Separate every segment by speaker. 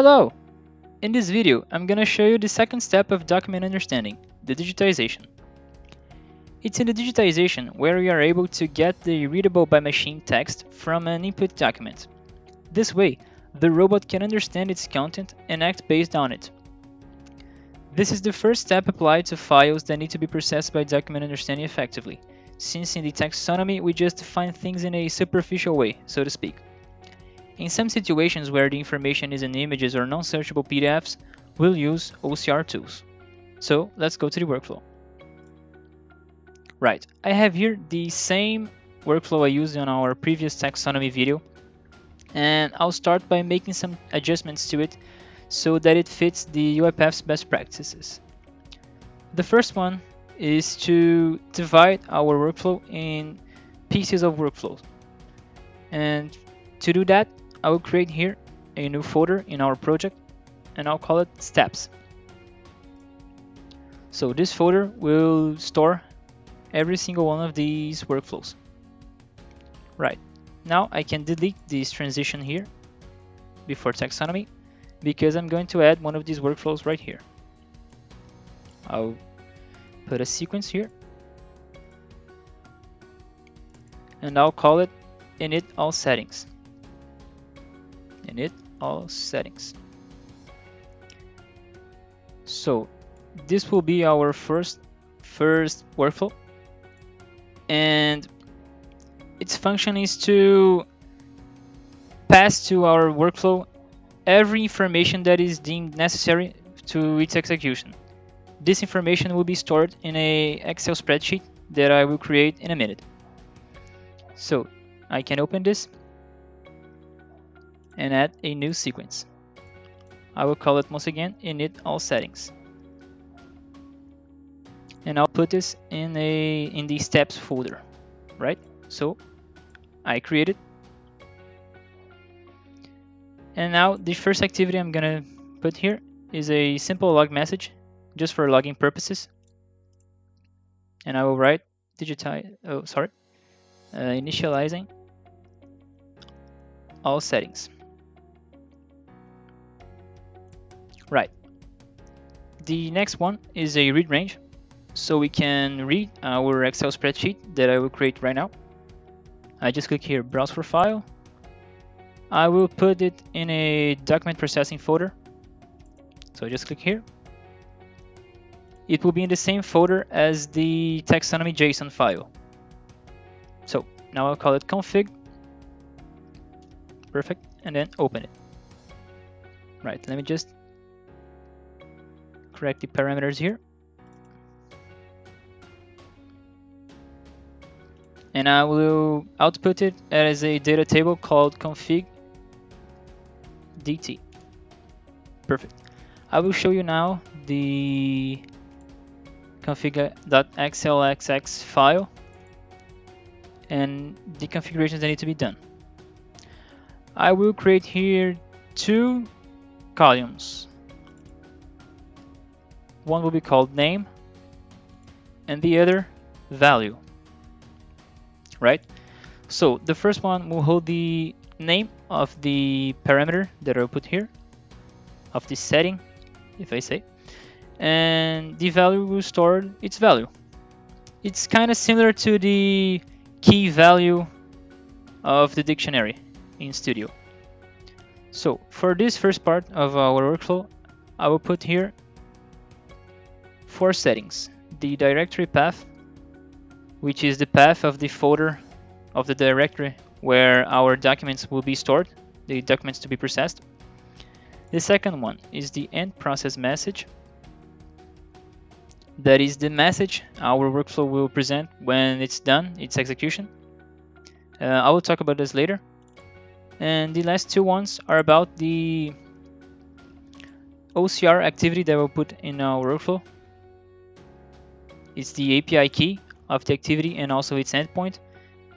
Speaker 1: Hello! In this video, I'm gonna show you the second step of document understanding, the digitization. It's in the digitization where we are able to get the readable by machine text from an input document. This way, the robot can understand its content and act based on it. This is the first step applied to files that need to be processed by document understanding effectively, since in the taxonomy we just define things in a superficial way, so to speak. In some situations where the information is in images or non-searchable PDFs, we'll use OCR tools. So let's go to the workflow. Right, I have here the same workflow I used on our previous taxonomy video, and I'll start by making some adjustments to it so that it fits the UiPath's best practices. The first one is to divide our workflow in pieces of workflows. And to do that, I will create here a new folder in our project and I'll call it steps. So this folder will store every single one of these workflows. Right, now I can delete this transition here before taxonomy because I'm going to add one of these workflows right here. I'll put a sequence here and I'll call it init all settings. Init all settings. So this will be our first workflow, and its function is to pass to our workflow every information that is deemed necessary to its execution. This information will be stored in an Excel spreadsheet that I will create in a minute. So I can open this and add a new sequence. I will call it once again init all settings. And I'll put this in the steps folder, right? So I create it. And now the first activity I'm gonna put here is a simple log message just for logging purposes. And I will write initializing all settings. Right. The next one is a read range, so we can read our Excel spreadsheet that I will create right now. I just click here, browse for file. I will put it in a document processing folder. So I just click here. It will be in the same folder as the taxonomy JSON file. So now I'll call it config. Perfect, and then open it. Right, let me just correct the parameters here. And I will output it as a data table called config dt. Perfect. I will show you now the config.xlxx file and the configurations that need to be done. I will create here two columns. One will be called name and the other value. Right? So the first one will hold the name of the parameter that I'll put here, of the setting, if I say, and the value will store its value. It's kind of similar to the key value of the dictionary in Studio. So for this first part of our workflow, I will put here 4 settings. The directory path, which is the path of the folder of the directory where our documents will be stored, the documents to be processed. The second one is the end process message. That is the message our workflow will present when it's done, its execution. I will talk about this later. And the last two ones are about the OCR activity that we'll put in our workflow. It's the API key of the activity and also its endpoint.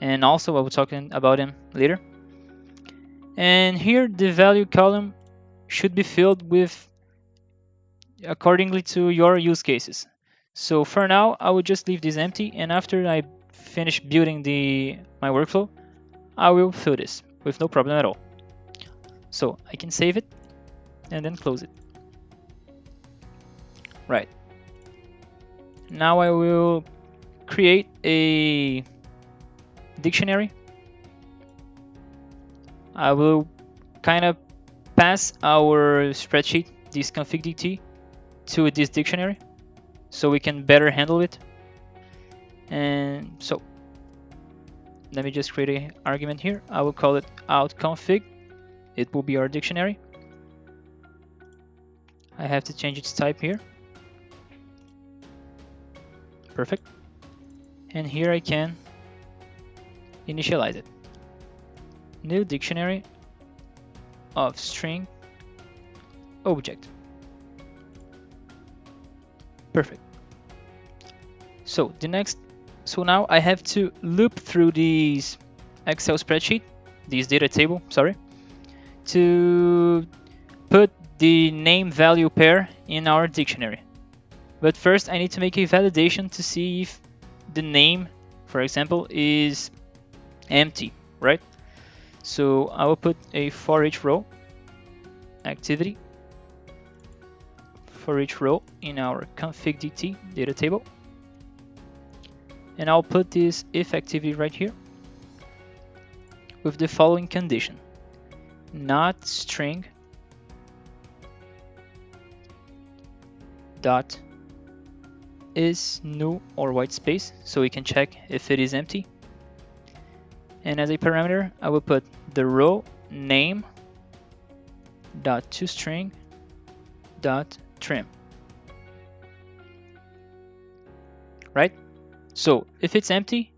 Speaker 1: And also I will talk about them later. And here the value column should be filled with accordingly to your use cases. So for now, I will just leave this empty, and after I finish building my workflow, I will fill this with no problem at all. So I can save it and then close it. Right. Now I will create a dictionary. I will kind of pass our spreadsheet, this config.dt, to this dictionary so we can better handle it. And so let me just create an argument here. I will call it outConfig. It will be our dictionary. I have to change its type here. Perfect. And here I can initialize it. New dictionary of string object. Perfect. So now I have to loop through this Excel spreadsheet, this data table, sorry, to put the name value pair in our dictionary. But first I need to make a validation to see if the name, for example, is empty, right? So I will put a for each row activity for each row in our config.dt data table. And I'll put this if activity right here with the following condition: not string dot is null or white space, so we can check if it is empty. And as a parameter, I will put the row name dot toString dot trim. Right? So if it's empty,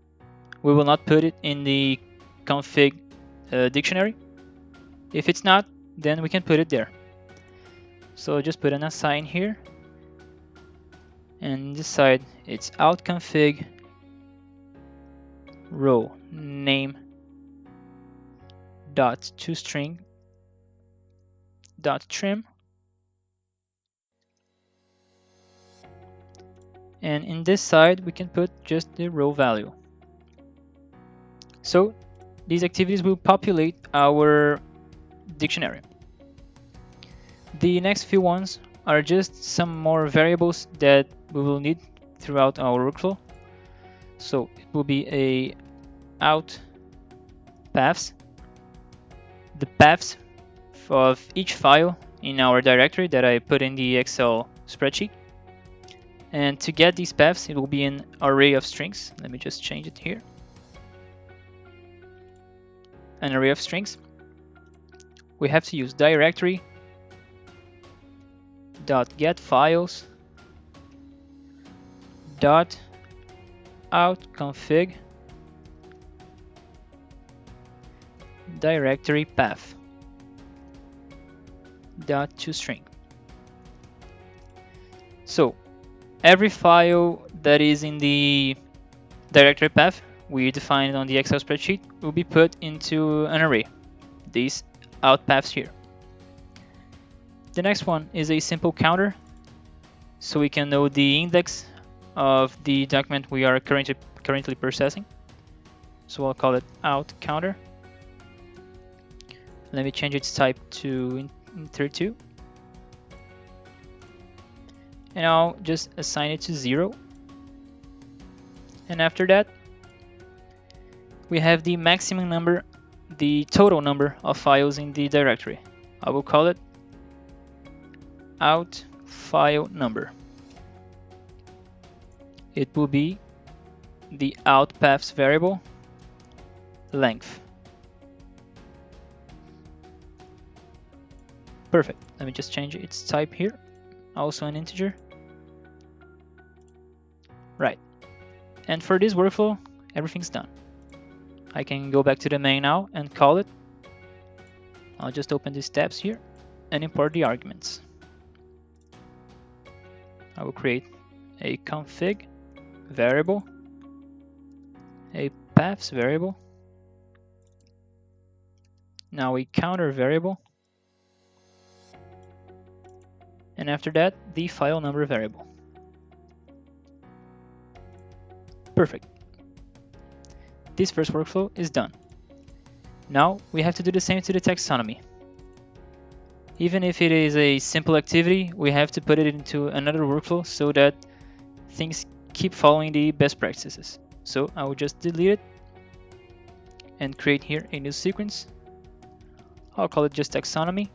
Speaker 1: we will not put it in the config dictionary. If it's not, then we can put it there. So just put an assign here, and this side it's outConfig row name dot toString dot trim, and in this side we can put just the row value. So these activities will populate our dictionary. The next few ones are just some more variables that we will need throughout our workflow. So it will be a out paths, the paths of each file in our directory that I put in the Excel spreadsheet. And to get these paths, it will be an array of strings. Let me just change it here. An array of strings. We have to use directory dot get files dot out config directory path dot toString. So every file that is in the directory path we defined on the Excel spreadsheet will be put into an array, these out paths here. The next one is a simple counter, so we can know the index of the document we are currently processing. So I'll call it out counter. Let me change its type to int32, and I'll just assign it to 0. And after that, we have the maximum number, the total number of files in the directory. I will call it out file number. It will be the out paths variable length. Perfect. Let me just change its type here, also an integer. Right. And for this workflow, everything's done. I can go back to the main now and call it. I'll just open these tabs here and import the arguments. I will create a config variable, a paths variable, now a counter variable, and after that, the file number variable. Perfect. This first workflow is done. Now we have to do the same to the taxonomy. Even if it is a simple activity, we have to put it into another workflow so that things keep following the best practices. So I will just delete it and create here a new sequence. I'll call it just taxonomy.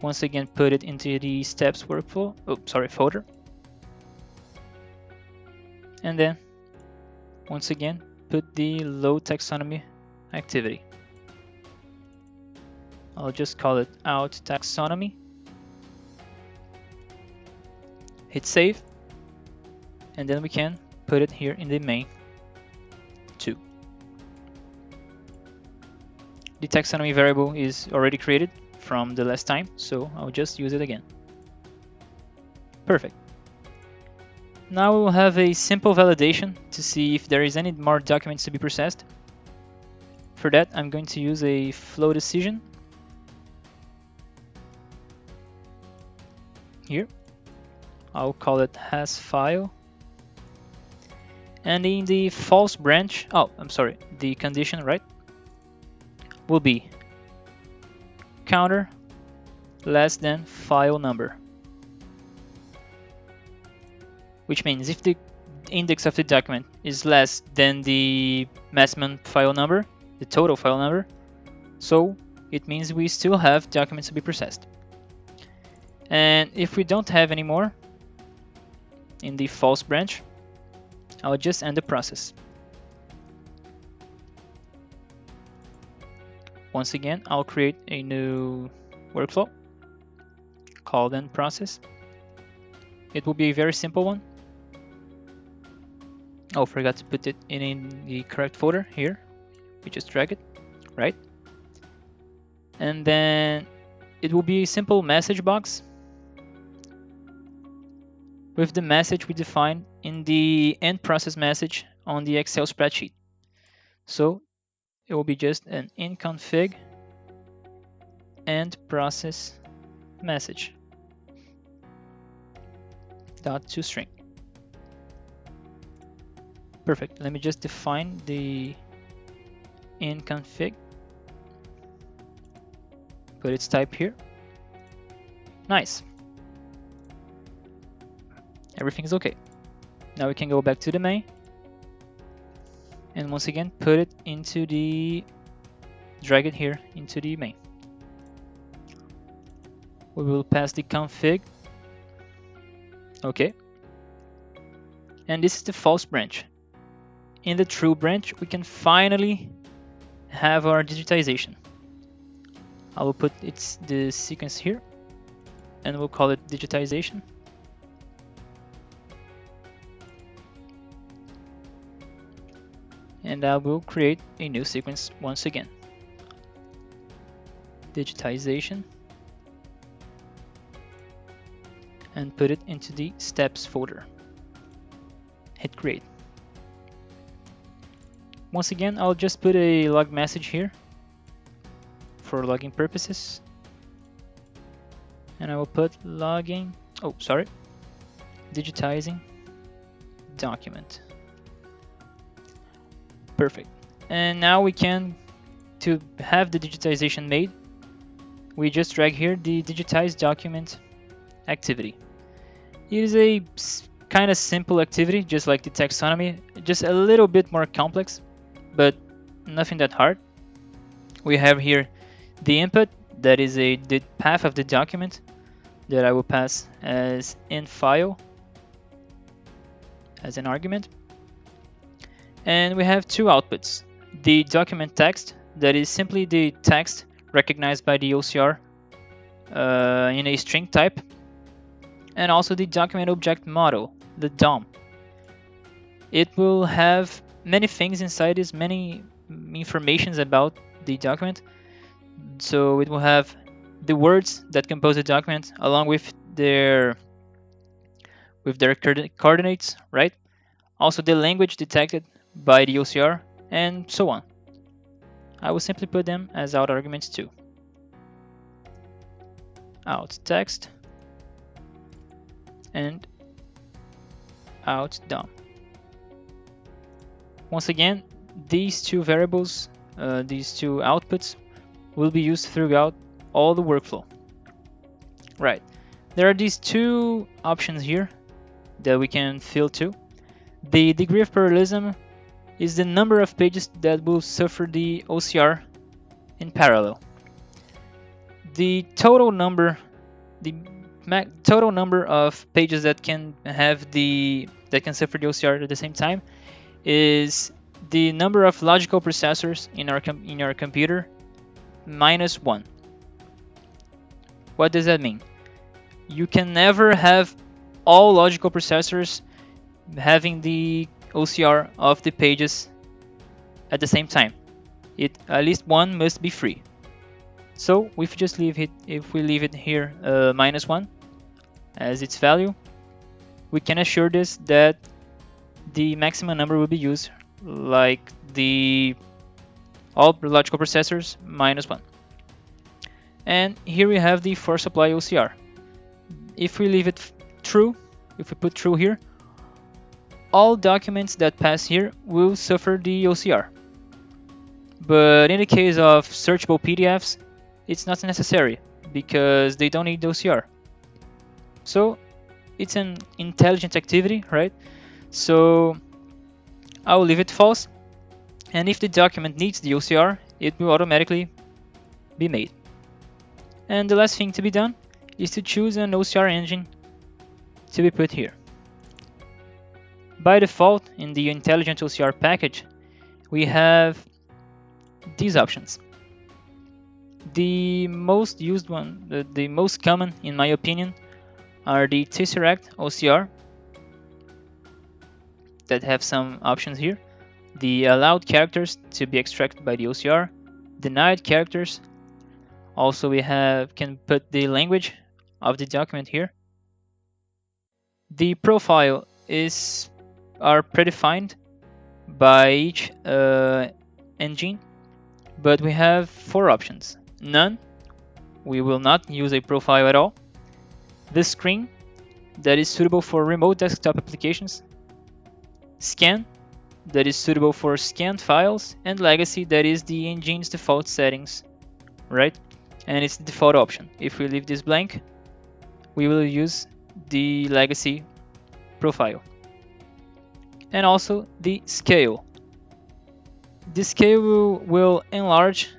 Speaker 1: Once again, put it into the steps workflow, folder. And then, once again, put the load taxonomy activity. I'll just call it out taxonomy. Hit save. And then we can put it here in the main too. The taxonomy variable is already created from the last time, so I'll just use it again. Perfect. Now we'll have a simple validation to see if there is any more documents to be processed. For that, I'm going to use a flow decision. Here, I'll call it has file. And in the false branch, the condition, right, will be counter less than file number. Which means if the index of the document is less than the maximum file number, the total file number, so it means we still have documents to be processed. And if we don't have any more in the false branch, I'll just end the process. Once again, I'll create a new workflow called end process. It will be a very simple one. Oh, forgot to put it in the correct folder here. We just drag it, right? And then it will be a simple message box with the message we defined in the end process message on the Excel spreadsheet. So it will be just an in-config end process message .toString. Perfect. Let me just define the in-config. Put its type here. Nice. Everything is okay. Now we can go back to the main and once again put it into the, drag it here into the main. We will pass the config. Okay. And this is the false branch. In the true branch, we can finally have our digitization. I will put the sequence here and we'll call it digitization. And I will create a new sequence once again. Digitization. And put it into the steps folder. Hit create. Once again, I'll just put a log message here for logging purposes. And I will put logging, digitizing document. Perfect. And now we can, to have the digitization made, we just drag here the digitized document activity. It is a kind of simple activity, just like the taxonomy, just a little bit more complex, but nothing that hard. We have here the input, that is the path of the document that I will pass as in file as an argument. And we have two outputs. The document text, that is simply the text recognized by the OCR in a string type. And also the document object model, the DOM. It will have many things inside this, many informations about the document. So it will have the words that compose the document along with their coordinates, right? Also the language detected by the OCR, and so on. I will simply put them as out arguments too. Out text and out DOM. Once again, these two variables, these two outputs, will be used throughout all the workflow. Right. There are these two options here that we can fill to. The degree of parallelism is the number of pages that will suffer the OCR in parallel. The total number of pages that can suffer the OCR at the same time is the number of logical processors in our computer minus 1. What does that mean? You can never have all logical processors having the OCR of the pages at the same time. At least one must be free. So if we leave it here minus 1 as its value, we can assure this that the maximum number will be used, like all logical processors minus 1. And here we have the force supply OCR. If we leave it true, if we put true here, all documents that pass here will suffer the OCR. But in the case of searchable PDFs, it's not necessary because they don't need OCR. So it's an intelligent activity, right? So I will leave it false, and if the document needs the OCR, it will automatically be made. And the last thing to be done is to choose an OCR engine to be put here. By default, in the intelligent OCR package, we have these options. The most used one, the most common in my opinion, are the Tesseract OCR that have some options here. The allowed characters to be extracted by the OCR, denied characters. Also we can put the language of the document here. The profile are predefined by each engine, but we have 4 options. None, we will not use a profile at all. The screen, that is suitable for remote desktop applications. Scan, that is suitable for scanned files. And legacy, that is the engine's default settings, right? And it's the default option. If we leave this blank, we will use the legacy profile. And also the scale. The scale will enlarge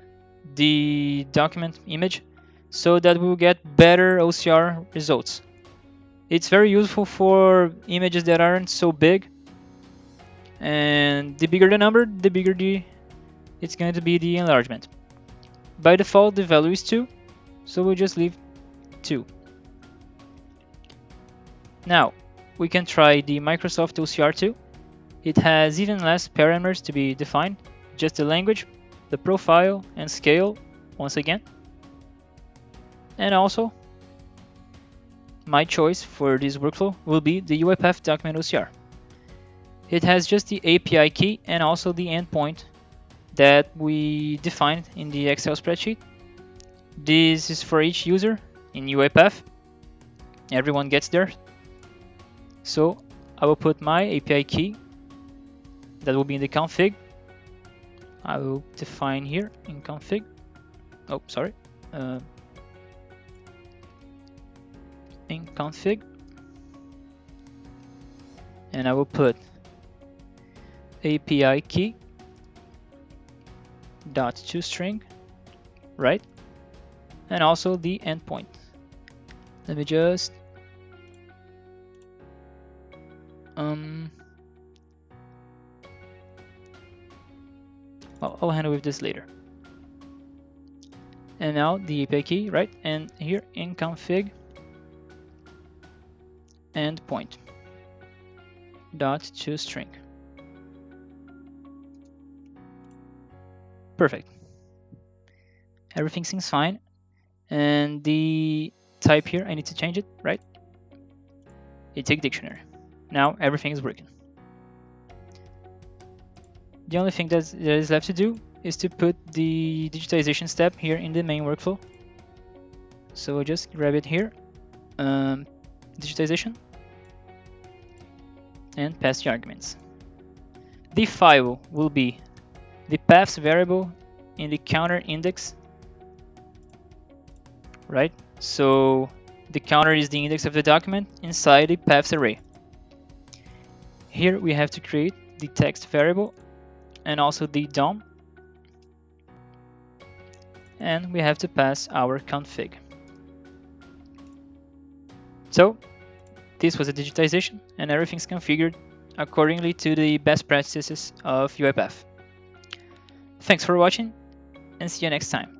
Speaker 1: the document image so that we will get better OCR results. It's very useful for images that aren't so big, and the bigger the number, the bigger it's going to be the enlargement. By default, the value is 2, so we'll just leave 2. Now, we can try the Microsoft OCR 2. It has even less parameters to be defined, just the language, the profile, and scale once again. And also, my choice for this workflow will be the UiPath document OCR. It has just the API key and also the endpoint that we defined in the Excel spreadsheet. This is for each user in UiPath. Everyone gets there. So I will put my API key that will be in the config. I will define here in config. Oh, sorry. In config. And I will put API key dot toString, right? And also the endpoint. Let me just I'll handle with this later. And now the API key, right? And here in config endpoint dot toString. Perfect. Everything seems fine. And the type here, I need to change it, right? It's a dictionary. Now everything is working. The only thing that is left to do is to put the digitization step here in the main workflow. So we'll just grab it here, digitization, and pass the arguments. The file will be the paths variable in the counter index, right? So The counter is the index of the document inside a paths array. Here we have to create the text variable and also the DOM, and we have to pass our config. So this was a digitization, and everything's configured accordingly to the best practices of UiPath. Thanks for watching, and see you next time.